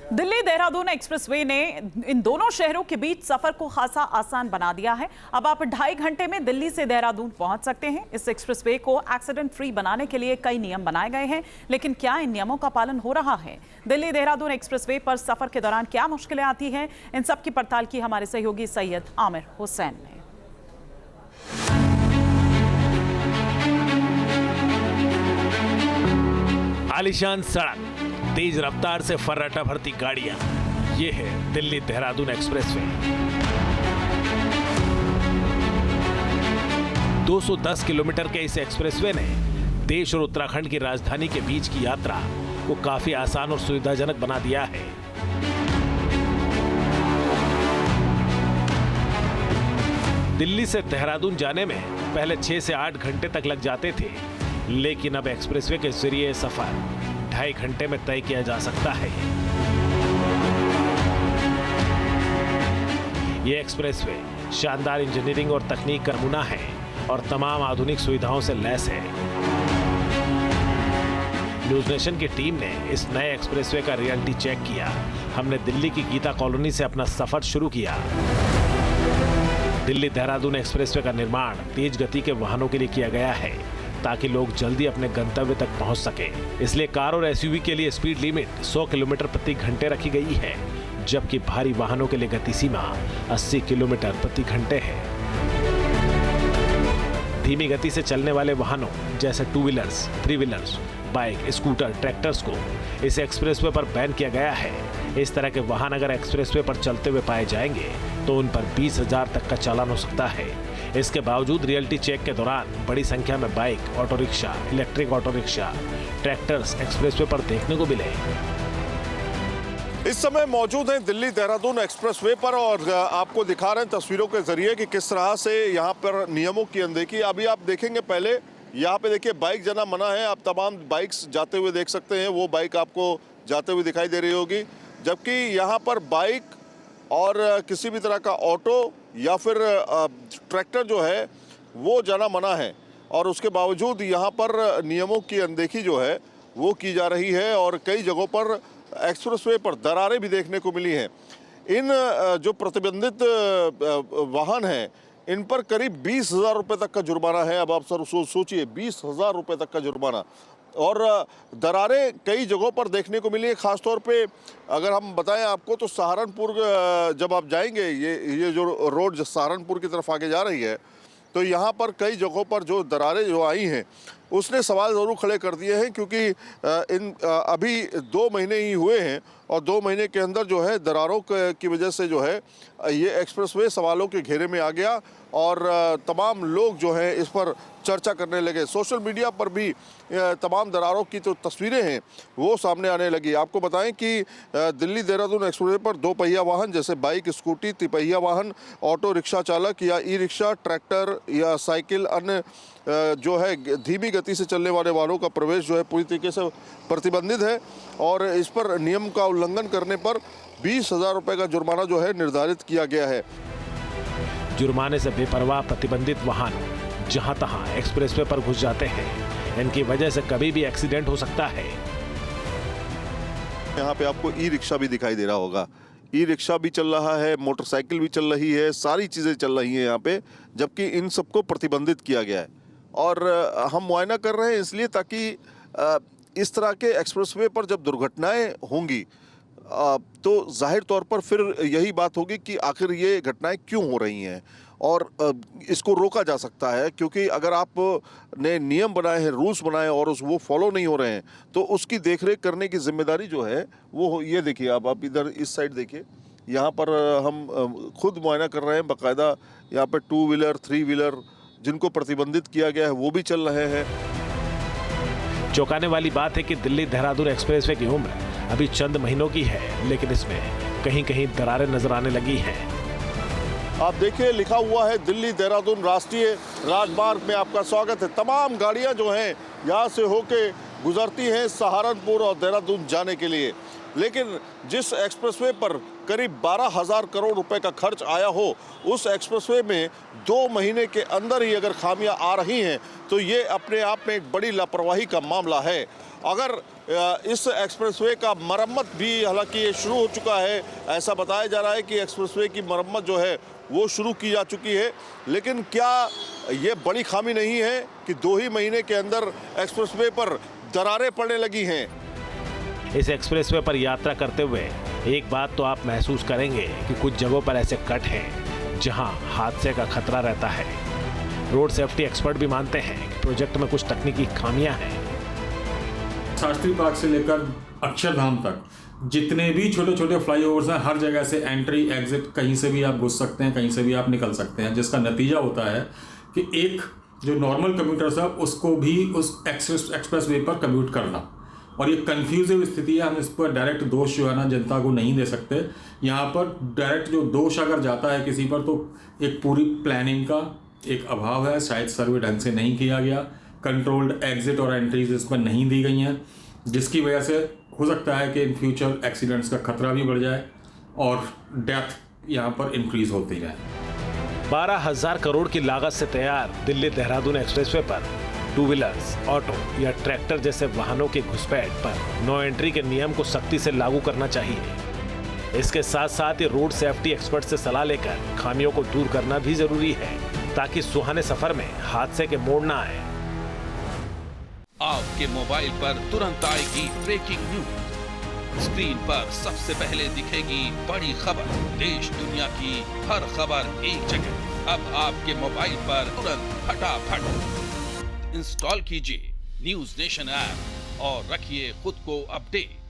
Delhi Dehradun expressway ने इन दोनों शहरों के बीच सफर को खासा आसान बना दिया है। अब आप 2.5 घंटे में दिल्ली से देहरादून पहुंच सकते हैं। इस एक्सप्रेसवे को एक्सीडेंट फ्री बनाने के लिए कई नियम बनाए गए हैं, लेकिन क्या इन नियमों का पालन हो रहा है? दिल्ली देहरादून एक्सप्रेसवे पर सफर के दौरान क्या मुश्किलें आती हैं, इन सब की पड़ताल की हमारे सहयोगी सैयद आमिर हुसैन ने। आलीशान सड़क, तेज रफ्तार से फर्राटा भरती गाड़ियां, ये है दिल्ली देहरादून एक्सप्रेसवे। 210 किलोमीटर के इस एक्सप्रेसवे ने देश और उत्तराखंड की राजधानी के बीच की यात्रा को काफी आसान और सुविधाजनक बना दिया है। दिल्ली से देहरादून जाने में पहले 6 से 8 घंटे तक लग जाते थे, लेकिन अब एक्सप्रेसवे के जरिए सफर 2.5 घंटे में तय किया जा सकता है। ये एक्सप्रेसवे शानदार इंजीनियरिंग और तकनीक का नमूना है और तमाम आधुनिक सुविधाओं से लैस है। न्यूज नेशन की टीम ने इस नए एक्सप्रेसवे का रियलिटी चेक किया। हमने दिल्ली की गीता कॉलोनी से अपना सफर शुरू किया। दिल्ली देहरादून एक्सप्रेसवे का निर्माण तेज गति के वाहनों के लिए किया गया है, ताकि लोग जल्दी अपने गंतव्य तक पहुंच सके। इसलिए कार और एसयूवी के लिए स्पीड लिमिट 100 किलोमीटर प्रति घंटे रखी गई है, जबकि भारी वाहनों के लिए गति सीमा 80 किलोमीटर प्रति घंटे है। धीमी गति से चलने वाले वाहनों जैसे 2 wheelers, 3 wheelers, bike, scooter, tractors को इस एक्सप्रेसवे पर बैन किया गया है। इस तरह के वाहन अगर एक्सप्रेसवे पर चलते हुए पाए जाएंगे तो उन पर 20,000 तक का चालान हो सकता है। इसके बावजूद रियलिटी चेक के दौरान बड़ी संख्या में bike, auto rickshaw, electric auto rickshaw, tractors expressway पर देखने को मिले। इस समय मौजूद हैं दिल्ली देहरादून एक्सप्रेसवे पर और आपको दिखा रहे हैं तस्वीरों के जरिए कि किस तरह से यहाँ पर नियमों की अनदेखी। अभी आप देखेंगे, पहले यहाँ पे देखिए बाइक जाना मना है। आप तमाम बाइक्स जाते हुए देख सकते हैं, वो बाइक आपको जाते हुए दिखाई दे रही होगी, जबकि यहाँ पर बाइक और किसी भी तरह का ऑटो या फिर ट्रैक्टर जो है वो जाना मना है। और उसके बावजूद यहाँ पर नियमों की अनदेखी जो है वो की जा रही है और कई जगहों पर एक्सप्रेसवे पर दरारें भी देखने को मिली हैं। इन जो प्रतिबंधित वाहन हैं, इन पर करीब 20,000 रुपये तक का जुर्माना है। अब आप सर सोचिए, 20,000 रुपये तक का जुर्माना। और दरारें कई जगहों पर देखने को मिली है। ख़ासतौर पे अगर हम बताएं आपको तो सहारनपुर जब आप जाएंगे, ये जो रोड सहारनपुर की तरफ आगे जा रही है, तो यहाँ पर कई जगहों पर जो दरारें जो आई हैं उसने सवाल ज़रूर खड़े कर दिए हैं, क्योंकि अभी 2 महीने ही हुए हैं और 2 महीने के अंदर जो है दरारों की वजह से जो है ये एक्सप्रेसवे सवालों के घेरे में आ गया और तमाम लोग जो हैं इस पर चर्चा करने लगे। सोशल मीडिया पर भी तमाम दरारों की जो तस्वीरें हैं वो सामने आने लगी। आपको बताएं कि दिल्ली देहरादून एक्सप्रेसवे पर 2 पहिया वाहन जैसे बाइक, स्कूटी, तिपहिया वाहन, ऑटो रिक्शा चालक या ई रिक्शा, ट्रैक्टर या साइकिल, अन्य जो है धीमी गति से चलने वाले वाहनों का प्रवेश जो है पूरी तरीके से प्रतिबंधित है और इस पर नियम का उल्लंघन करने पर 20,000 रुपये का जुर्माना जो है निर्धारित किया गया है। जुर्माने से बेपरवाह प्रतिबंधित वाहन जहां तहां एक्सप्रेसवे पर घुस जाते हैं। इनकी वजह से कभी भी एक्सीडेंट हो सकता है। यहाँ पे आपको ई रिक्शा भी दिखाई दे रहा होगा। ई रिक्शा भी चल रहा है, मोटरसाइकिल भी चल रही है, सारी चीज़ें चल रही हैं यहाँ पे, जबकि इन सबको प्रतिबंधित किया गया है। और हम मुआयना कर रहे हैं इसलिए ताकि इस तरह के एक्सप्रेसवे पर जब दुर्घटनाएं होंगी तो जाहिर तौर पर फिर यही बात होगी कि आखिर ये घटनाएं क्यों हो रही हैं और इसको रोका जा सकता है। क्योंकि अगर आप ने नियम बनाए हैं, रूल्स बनाए और वो फॉलो नहीं हो रहे हैं तो उसकी देखरेख करने की जिम्मेदारी जो है वो, ये देखिए आप इधर इस साइड देखिए, यहाँ पर हम खुद मुआयना कर रहे हैं। बाकायदा यहाँ पर 2 व्हीलर, 3 व्हीलर जिनको प्रतिबंधित किया गया है वो भी चल रहे हैं। चौंकाने वाली बात है कि दिल्ली देहरादून एक्सप्रेसवे की उम्र अभी चंद महीनों की है, लेकिन इसमें कहीं कहीं दरारें नजर आने लगी हैं। आप देखिए, लिखा हुआ है दिल्ली देहरादून राष्ट्रीय राजमार्ग में आपका स्वागत है। तमाम गाड़ियां जो हैं यहाँ से होके गुजरती हैं सहारनपुर और देहरादून जाने के लिए। लेकिन जिस एक्सप्रेसवे पर करीब 12,000 करोड़ रुपए का खर्च आया हो, उस एक्सप्रेसवे में 2 महीने के अंदर ही अगर खामियां आ रही हैं तो ये अपने आप में एक बड़ी लापरवाही का मामला है। अगर इस एक्सप्रेसवे का मरम्मत भी, हालांकि ये शुरू हो चुका है, ऐसा बताया जा रहा है कि एक्सप्रेसवे की मरम्मत जो है वो शुरू की जा चुकी है, लेकिन क्या ये बड़ी खामी नहीं है कि 2 ही महीने के अंदर एक्सप्रेसवे पर दरारें पड़ने लगी हैं। इस एक्सप्रेसवे पर यात्रा करते हुए एक बात तो आप महसूस करेंगे कि कुछ जगहों पर ऐसे कट हैं जहां हादसे का खतरा रहता है। रोड सेफ्टी एक्सपर्ट भी मानते हैं कि प्रोजेक्ट में कुछ तकनीकी खामियां हैं। शास्त्री पार्क से लेकर अक्षरधाम तक जितने भी छोटे छोटे फ्लाईओवर्स हैं, हर जगह से एंट्री एग्जिट, कहीं से भी आप घुस सकते हैं, कहीं से भी आप निकल सकते हैं, जिसका नतीजा होता है कि एक जो नॉर्मल कम्यूटर्स है उसको भी उस एक्सप्रेस वे पर कम्यूट करना, और ये कन्फ्यूजिव स्थिति है। हम इस पर डायरेक्ट दोष जो है ना जनता को नहीं दे सकते। यहाँ पर डायरेक्ट जो दोष अगर जाता है किसी पर तो एक पूरी प्लानिंग का एक अभाव है, शायद सर्वे ढंग से नहीं किया गया, कंट्रोल्ड एग्जिट और एंट्रीज इस पर नहीं दी गई हैं, जिसकी वजह से हो सकता है कि इन फ्यूचर एक्सीडेंट्स का खतरा भी बढ़ जाए और डेथ यहाँ पर इंक्रीज होती है। 12,000 करोड़ की लागत से तैयार दिल्ली देहरादून एक्सप्रेसवे पर 2 व्हीलर्स, ऑटो या ट्रैक्टर जैसे वाहनों की घुसपैठ पर नो एंट्री के नियम को सख्ती से लागू करना चाहिए। इसके साथ साथ ही रोड सेफ्टी एक्सपर्ट से सलाह लेकर खामियों को दूर करना भी जरूरी है, ताकि सुहाने सफर में हादसे के मोड़ ना आए। आपके मोबाइल पर तुरंत आएगी ब्रेकिंग न्यूज। स्क्रीन पर सबसे पहले दिखेगी बड़ी खबर, देश दुनिया की हर खबर एक जगह। अब आपके मोबाइल पर तुरंत फटाफट इंस्टॉल कीजिए न्यूज नेशन ऐप और रखिए खुद को अपडेट।